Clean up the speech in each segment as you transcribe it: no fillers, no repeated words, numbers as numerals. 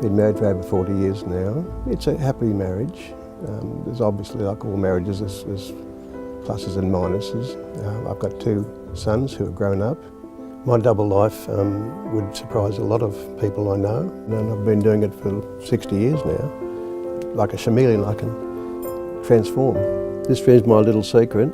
Been married for over 40 years now. It's a happy marriage. There's obviously, like all marriages, there's pluses and minuses. I've got 2 sons who have grown up. My double life would surprise a lot of people I know, and I've been doing it for 60 years now. Like a chameleon, I can transform. This room's my little secret,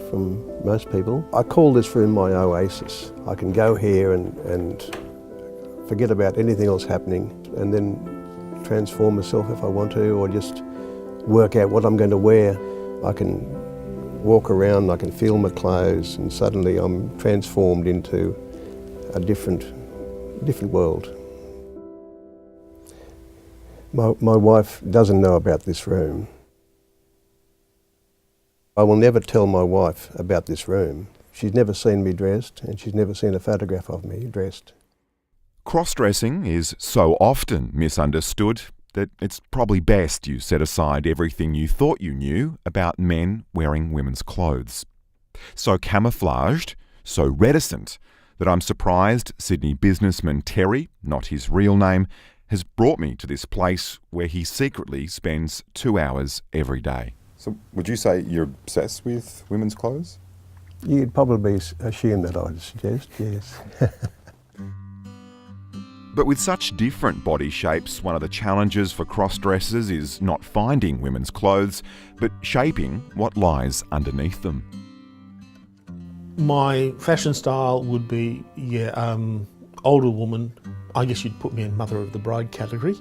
from most people. I call this room my oasis. I can go here and forget about anything else happening and then transform myself if I want to, or just work out what I'm going to wear. I can walk around, I can feel my clothes, and suddenly I'm transformed into a different world. My wife doesn't know about this room. I will never tell my wife about this room. She's never seen me dressed, and she's never seen a photograph of me dressed. Cross-dressing is so often misunderstood that it's probably best you set aside everything you thought you knew about men wearing women's clothes. So camouflaged, so reticent, that I'm surprised Sydney businessman Terry, not his real name, has brought me to this place where he secretly spends 2 hours every day. So would you say you're obsessed with women's clothes? You'd probably assume that I'd suggest, yes. But with such different body shapes, one of the challenges for cross-dressers is not finding women's clothes, but shaping what lies underneath them. My fashion style would be, older woman. I guess you'd put me in mother of the bride category.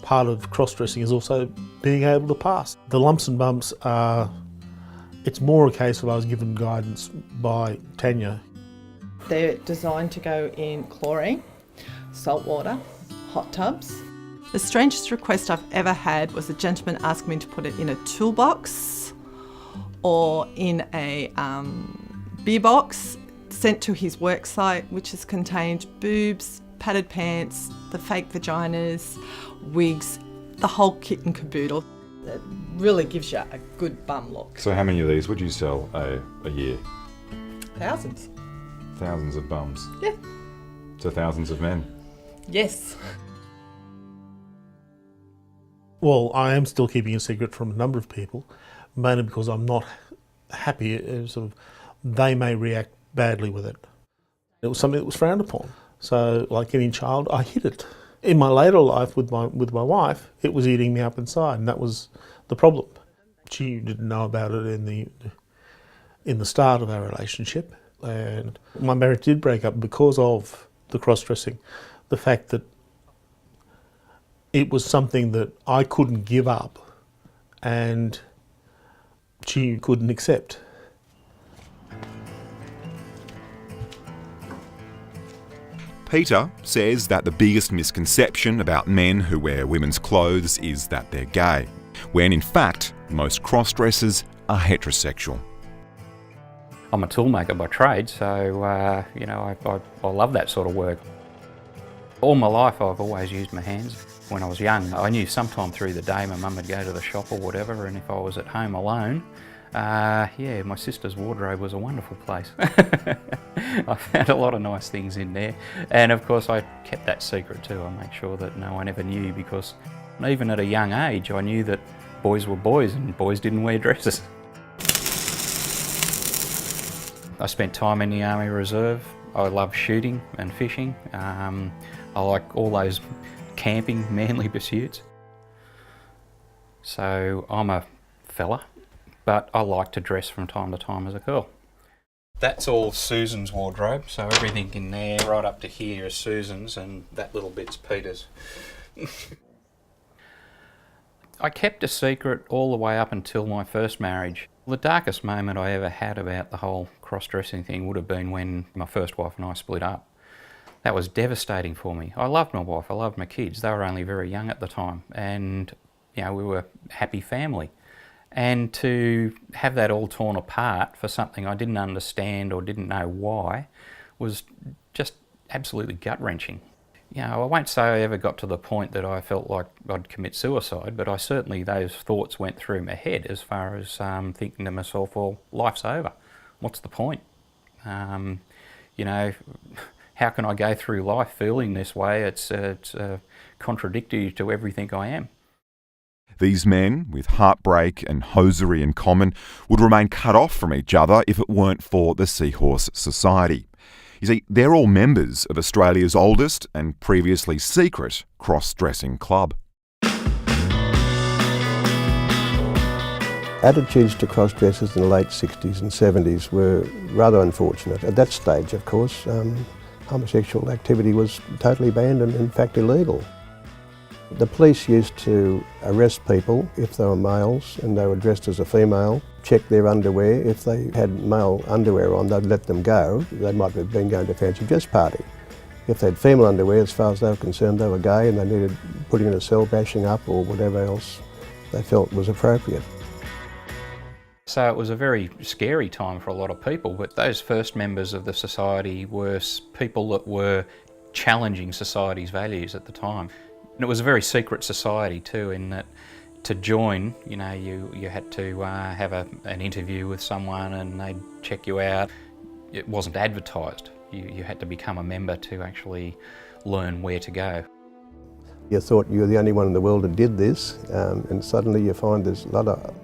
Part of cross-dressing is also being able to pass. The lumps and bumps are, it's more a case of I was given guidance by Tanya. They're designed to go in chlorine, salt water, hot tubs. The strangest request I've ever had was a gentleman asking me to put it in a toolbox or in a beer box sent to his work site, which has contained boobs, padded pants, the fake vaginas, wigs, the whole kit and caboodle. It really gives you a good bum look. So how many of these would you sell a year? Thousands. Thousands of bums? Yeah. So thousands of men? Yes. Well, I am still keeping a secret from a number of people, mainly because I'm not happy. They may react badly with it. It was something that was frowned upon. So, like any child, I hid it. In my later life with my wife, it was eating me up inside, and that was the problem. She didn't know about it in the start of our relationship, and my marriage did break up because of the cross-dressing. The fact that it was something that I couldn't give up and she couldn't accept. Peter says that the biggest misconception about men who wear women's clothes is that they're gay, when in fact most cross-dressers are heterosexual. I'm a toolmaker by trade, so I love that sort of work. All my life I've always used my hands. When I was young, I knew sometime through the day my mum would go to the shop or whatever, and if I was at home alone, my sister's wardrobe was a wonderful place. I found a lot of nice things in there, and of course I kept that secret too. I made sure that no one ever knew, because even at a young age I knew that boys were boys and boys didn't wear dresses. I spent time in the Army Reserve. I love shooting and fishing. I like all those camping, manly pursuits. So I'm a fella, but I like to dress from time to time as a girl. That's all Susan's wardrobe, so everything in there right up to here is Susan's, and that little bit's Peter's. I kept a secret all the way up until my first marriage. The darkest moment I ever had about the whole cross-dressing thing would have been when my first wife and I split up. That was devastating for me. I loved my wife, I loved my kids. They were only very young at the time, and we were a happy family. And to have that all torn apart for something I didn't understand or didn't know why was just absolutely gut-wrenching. I won't say I ever got to the point that I felt like I'd commit suicide, but those thoughts went through my head as far as thinking to myself, well, life's over. What's the point? how can I go through life feeling this way? It's contradictory to everything I am. These men, with heartbreak and hosiery in common, would remain cut off from each other if it weren't for the Seahorse Society. You see, they're all members of Australia's oldest and previously secret cross-dressing club. Attitudes to cross-dressers in the late 60s and 70s were rather unfortunate. At that stage, of course, homosexual activity was totally banned and in fact illegal. The police used to arrest people if they were males and they were dressed as a female, check their underwear. If they had male underwear on, they'd let them go. They might have been going to a fancy dress party. If they had female underwear, as far as they were concerned, they were gay and they needed putting in a cell, bashing up or whatever else they felt was appropriate. So it was a very scary time for a lot of people, but those first members of the society were people that were challenging society's values at the time. And it was a very secret society too, in that to join, you know, you had to have an interview with someone and they'd check you out. It wasn't advertised. You had to become a member to actually learn where to go. You thought you were the only one in the world that did this, and suddenly you find there's a lot of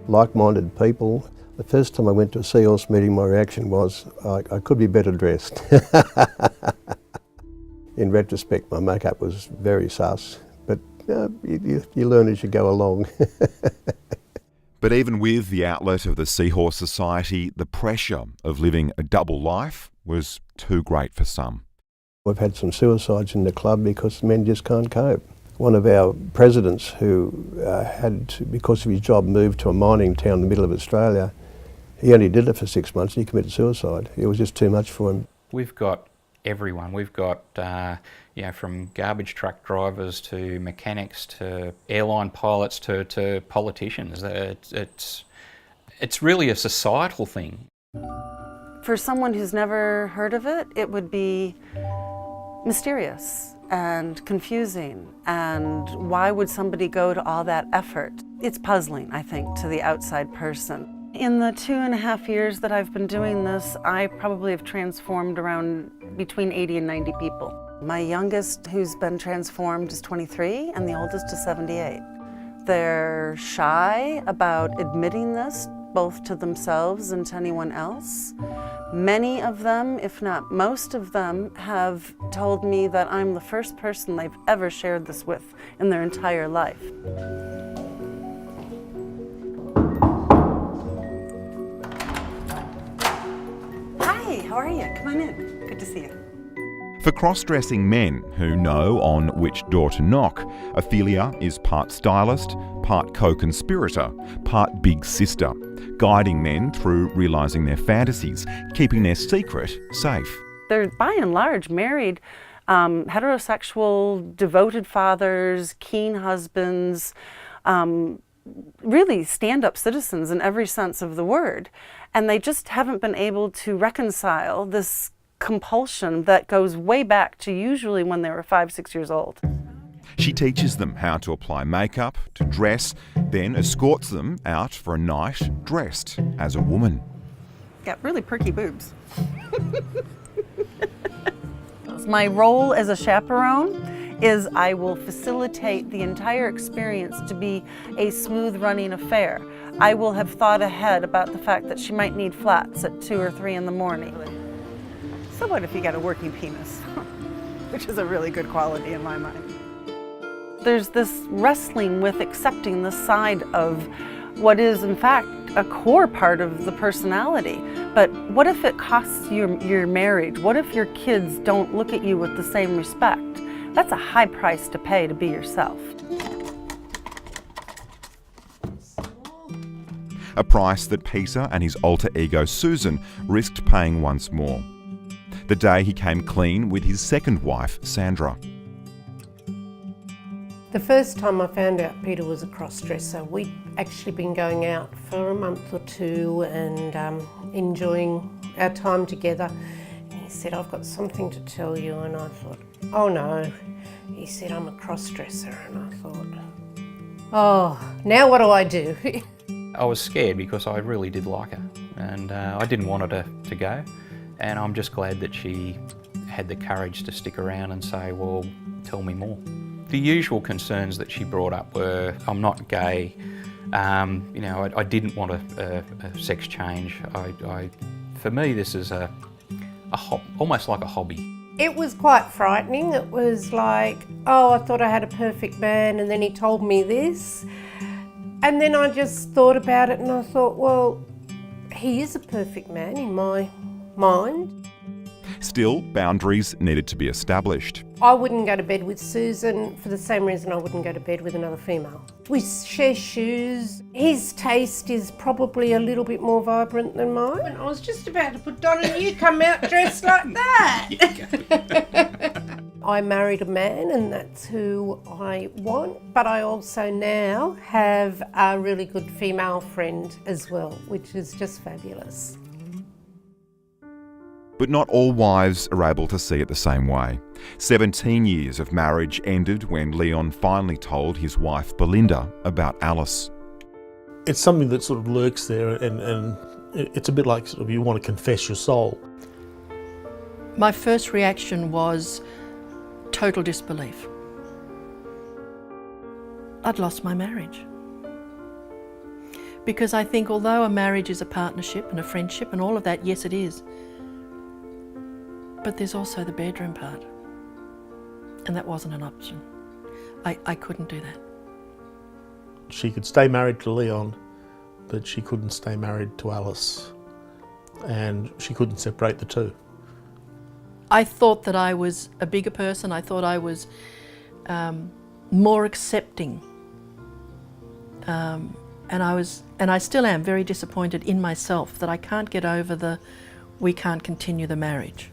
like-minded people. The first time I went to a Seahorse meeting, my reaction was, I could be better dressed. In retrospect, my makeup was very sus, but you learn as you go along. But even with the outlet of the Seahorse Society, the pressure of living a double life was too great for some. We've had some suicides in the club because men just can't cope. One of our presidents who had, because of his job, moved to a mining town in the middle of Australia, he only did it for 6 months and he committed suicide. It was just too much for him. We've got everyone. We've got, you know, from garbage truck drivers to mechanics to airline pilots to politicians. It's really a societal thing. For someone who's never heard of it, it would be mysterious and confusing, and why would somebody go to all that effort? It's puzzling, I think, to the outside person. In the 2.5 years that I've been doing this, I probably have transformed around between 80 and 90 people. My youngest who's been transformed is 23 and the oldest is 78. They're shy about admitting this, both to themselves and to anyone else. Many of them, if not most of them, have told me that I'm the first person they've ever shared this with in their entire life. Hi, how are you? Come on in. Good to see you. For cross-dressing men who know on which door to knock, Ophelia is part stylist, part co-conspirator, part big sister, guiding men through realising their fantasies, keeping their secret safe. They're by and large married, heterosexual, devoted fathers, keen husbands, really stand-up citizens in every sense of the word. And they just haven't been able to reconcile this compulsion that goes way back to usually when they were 5, 6 years old. She teaches them how to apply makeup, to dress, then escorts them out for a night dressed as a woman. Got really perky boobs. My role as a chaperone is I will facilitate the entire experience to be a smooth running affair. I will have thought ahead about the fact that she might need flats at 2 or 3 in the morning. So what if you got a working penis? Which is a really good quality in my mind. There's this wrestling with accepting the side of what is in fact a core part of the personality. But what if it costs you your marriage? What if your kids don't look at you with the same respect? That's a high price to pay to be yourself. A price that Peter and his alter ego Susan risked paying once more. The day he came clean with his second wife, Sandra. The first time I found out Peter was a cross-dresser, we'd actually been going out for a month or two and enjoying our time together. And he said, I've got something to tell you, and I thought, oh no. He said, I'm a cross-dresser, and I thought, oh, now what do I do? I was scared because I really did like her, and I didn't want her to go. And I'm just glad that she had the courage to stick around and say, well, tell me more. The usual concerns that she brought up were, I'm not gay, I didn't want a sex change. For me, this is almost like a hobby. It was quite frightening. It was like, oh, I thought I had a perfect man, and then he told me this. And then I just thought about it and I thought, well, he is a perfect man in my mind. Still, boundaries needed to be established. I wouldn't go to bed with Susan for the same reason I wouldn't go to bed with another female. We share shoes. His taste is probably a little bit more vibrant than mine. I was just about to put Don and you come out dressed like that. I married a man and that's who I want, but I also now have a really good female friend as well, which is just fabulous. But not all wives are able to see it the same way. 17 years of marriage ended when Leon finally told his wife Belinda about Alice. It's something that sort of lurks there, and it's a bit like sort of you want to confess your soul. My first reaction was total disbelief. I'd lost my marriage. Because I think although a marriage is a partnership and a friendship and all of that, yes it is, but there's also the bedroom part. And that wasn't an option. I couldn't do that. She could stay married to Leon, but she couldn't stay married to Alice. And she couldn't separate the two. I thought that I was a bigger person. I thought I was more accepting. And I still am very disappointed in myself that I can't get over we can't continue the marriage.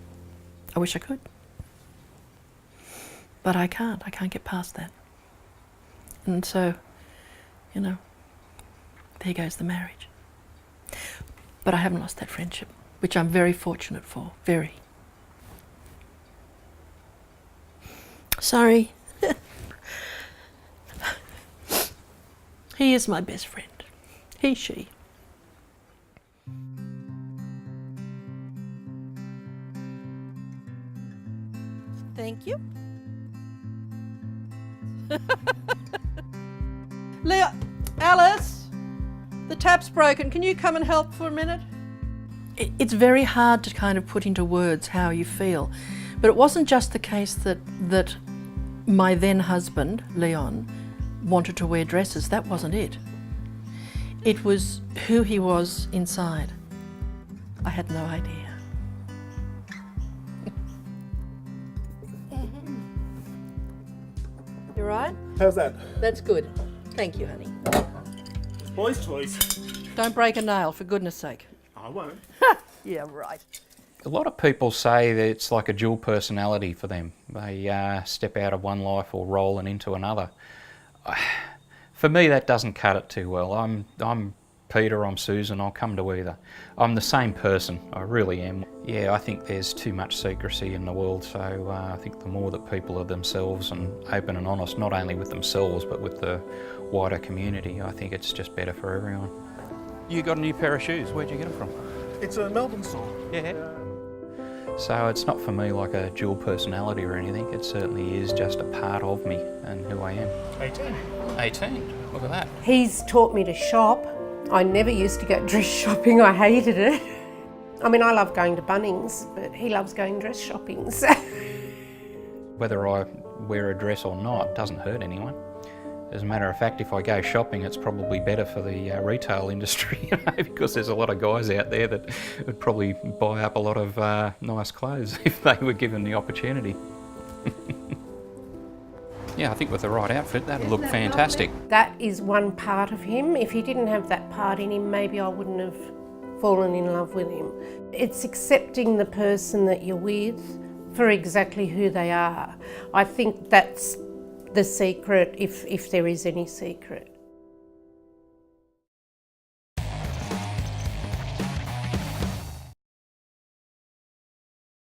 I wish I could. But I can't get past that. And so, there goes the marriage. But I haven't lost that friendship, which I'm very fortunate for, very. Sorry. He is my best friend. He, she. Thank you. Leo, Alice, the tap's broken. Can you come and help for a minute? It's very hard to kind of put into words how you feel, but it wasn't just the case that my then husband, Leon, wanted to wear dresses. That wasn't it. It was who he was inside. I had no idea. You right? How's that? That's good. Thank you, honey. Boys' toys. Don't break a nail, for goodness sake. I won't. Yeah, right. A lot of people say that it's like a dual personality for them. They step out of one life or roll and into another. For me, that doesn't cut it too well. I'm Peter, I'm Susan, I'll come to either. I'm the same person, I really am. Yeah, I think there's too much secrecy in the world, so I think the more that people are themselves and open and honest, not only with themselves but with the wider community, I think it's just better for everyone. You got a new pair of shoes, where'd you get them from? It's a Melbourne store. Yeah. So it's not for me like a dual personality or anything, it certainly is just a part of me and who I am. 18, look at that. He's taught me to shop. I never used to go dress shopping, I hated it. I mean, I love going to Bunnings, but he loves going dress shopping, so. Whether I wear a dress or not doesn't hurt anyone. As a matter of fact, if I go shopping, it's probably better for the retail industry, because there's a lot of guys out there that would probably buy up a lot of nice clothes if they were given the opportunity. Yeah, I think with the right outfit, that'd look fantastic. That is one part of him. If he didn't have that part in him, maybe I wouldn't have fallen in love with him. It's accepting the person that you're with for exactly who they are. I think that's the secret, if there is any secret.